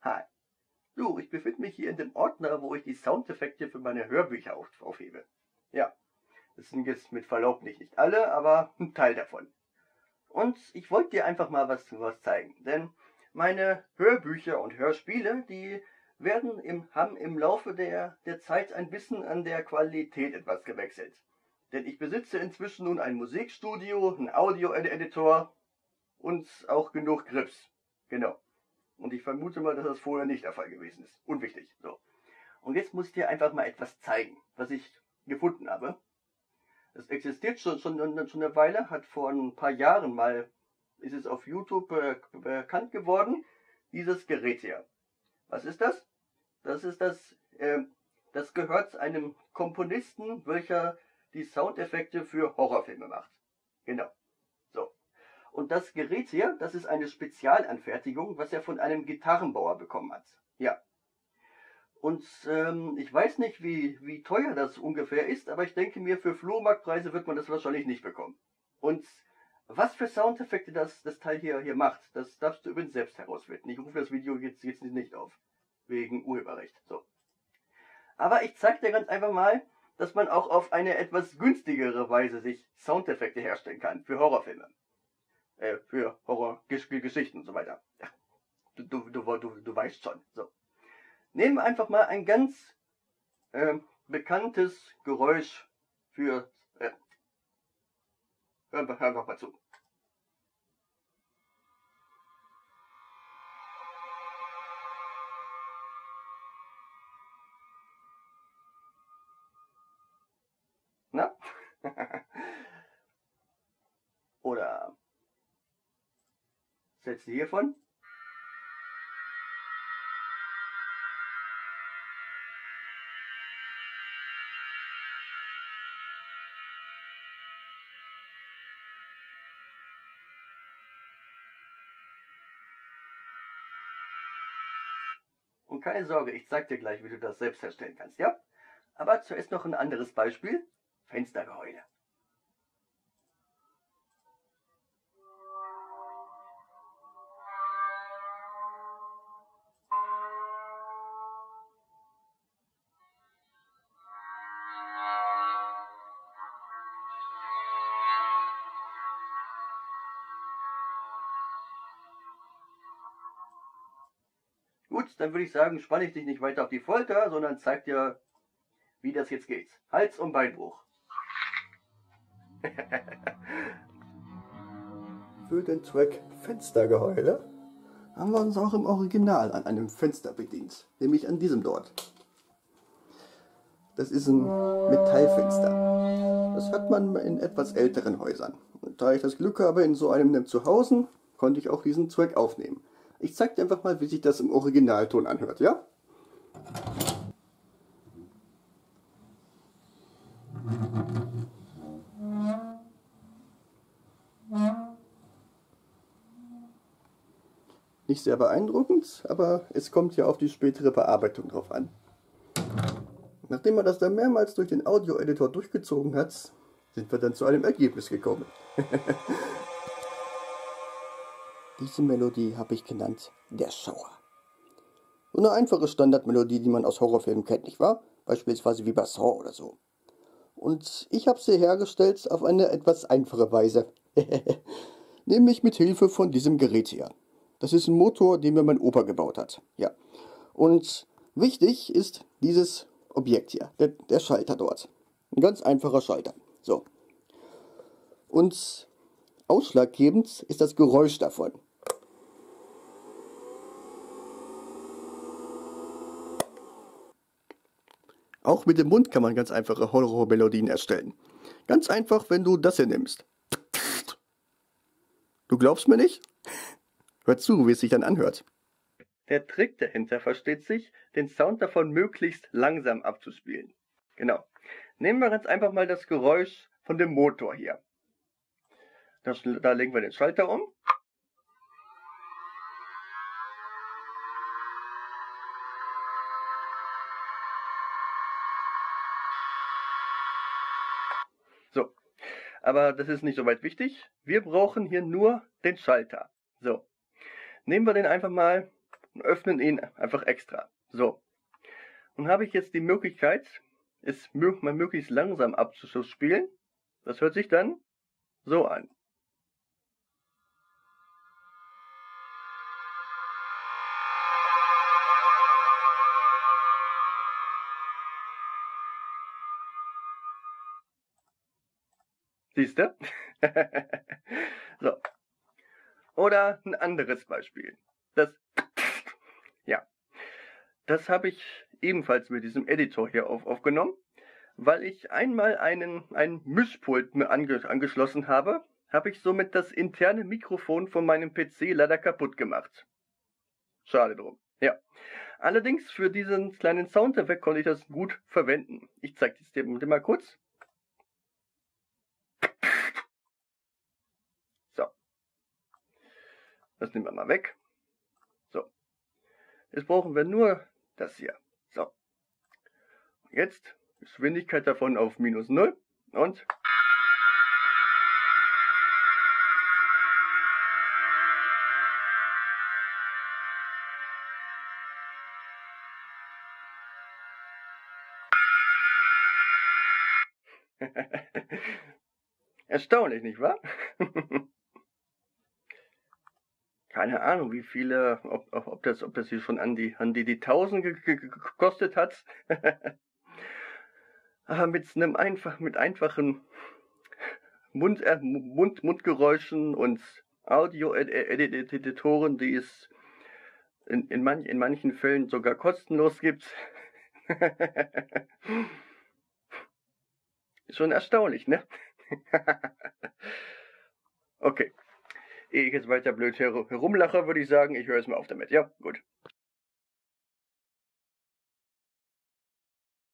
Hi. Du, ich befinde mich hier in dem Ordner, wo ich die Soundeffekte für meine Hörbücher aufhebe. Ja, das sind jetzt mit Verlaub nicht alle, aber ein Teil davon. Und ich wollte dir einfach mal was zeigen, denn meine Hörbücher und Hörspiele, die haben im Laufe der Zeit ein bisschen an der Qualität etwas gewechselt. Denn ich besitze inzwischen nun ein Musikstudio, einen Audio-Editor und auch genug Grips. Genau. Und ich vermute mal, dass das vorher nicht der Fall gewesen ist. Unwichtig. So. Und jetzt muss ich dir einfach mal etwas zeigen, was ich gefunden habe. Es existiert schon eine Weile, hat vor ein paar Jahren mal, ist es auf YouTube bekannt geworden, dieses Gerät hier. Was ist das? Das gehört einem Komponisten, welcher die Soundeffekte für Horrorfilme macht. Genau. So. Und das Gerät hier, das ist eine Spezialanfertigung, was er von einem Gitarrenbauer bekommen hat. Ja. Und ich weiß nicht, wie teuer das ungefähr ist, aber ich denke mir, für Flohmarktpreise wird man das wahrscheinlich nicht bekommen. Und was für Soundeffekte das Teil hier macht, das darfst du übrigens selbst herausfinden. Ich rufe das Video jetzt nicht auf. Wegen Urheberrecht. So. Aber ich zeige dir ganz einfach mal, dass man auch auf eine etwas günstigere Weise sich Soundeffekte herstellen kann für Horrorfilme. Für Horrorgeschichten und so weiter. Ja, du weißt schon. So. Nehmen wir einfach mal ein ganz bekanntes Geräusch für... hören wir mal zu. Na? Oder setzt hiervon. Und keine Sorge, ich zeige dir gleich, wie du das selbst herstellen kannst, ja? Aber zuerst noch ein anderes Beispiel. Fenstergeheule. Gut, dann würde ich sagen, spanne ich dich nicht weiter auf die Folter, sondern zeig dir, wie das jetzt geht. Hals- und Beinbruch. Für den Track Fenstergeheule haben wir uns auch im Original an einem Fenster bedient, nämlich an diesem dort. Das ist ein Metallfenster. Das hat man in etwas älteren Häusern. Und da ich das Glück habe in so einem Zuhause, konnte ich auch diesen Track aufnehmen. Ich zeige dir einfach mal, wie sich das im Originalton anhört, ja? Nicht sehr beeindruckend, aber es kommt ja auf die spätere Bearbeitung drauf an. Nachdem man das dann mehrmals durch den Audio-Editor durchgezogen hat, sind wir dann zu einem Ergebnis gekommen. Diese Melodie habe ich genannt Der Schauer. So eine einfache Standardmelodie, die man aus Horrorfilmen kennt, nicht wahr? Beispielsweise wie bei Saw oder so. Und ich habe sie hergestellt auf eine etwas einfache Weise. Nämlich mit Hilfe von diesem Gerät hier. Das ist ein Motor, den mir mein Opa gebaut hat. Ja. Und wichtig ist dieses Objekt hier, der Schalter dort. Ein ganz einfacher Schalter. So. Und ausschlaggebend ist das Geräusch davon. Auch mit dem Mund kann man ganz einfache Horrormelodien erstellen. Ganz einfach, wenn du das hier nimmst. Du glaubst mir nicht? Hör zu, wie es sich dann anhört. Der Trick dahinter versteht sich, den Sound davon möglichst langsam abzuspielen. Genau. Nehmen wir ganz einfach mal das Geräusch von dem Motor hier. Da legen wir den Schalter um. So, aber das ist nicht so weit wichtig. Wir brauchen hier nur den Schalter. So, nehmen wir den einfach mal und öffnen ihn einfach extra. So. Und habe ich jetzt die Möglichkeit, es mal möglichst langsam abzuspielen. Das hört sich dann so an. Siehst du? So. Oder ein anderes Beispiel. Das habe ich ebenfalls mit diesem Editor hier aufgenommen, weil ich einmal ein Mischpult mir angeschlossen habe, habe ich somit das interne Mikrofon von meinem PC leider kaputt gemacht. Schade drum. Ja. Allerdings für diesen kleinen Soundeffekt konnte ich das gut verwenden. Ich zeige es dir mal kurz. So. Das nehmen wir mal weg. So. Jetzt brauchen wir nur das hier. So. Jetzt Geschwindigkeit davon auf -0 und erstaunlich, nicht wahr? Keine Ahnung, wie viele, ob das hier schon an die 1000 gekostet hat. Aber mit einfachen Mundgeräuschen und Audio-Editoren, die es in manchen Fällen sogar kostenlos gibt. Ist schon erstaunlich, ne? Okay. Ehe ich jetzt weiter blöd herumlache, würde ich sagen, ich höre jetzt mal auf damit. Ja, gut.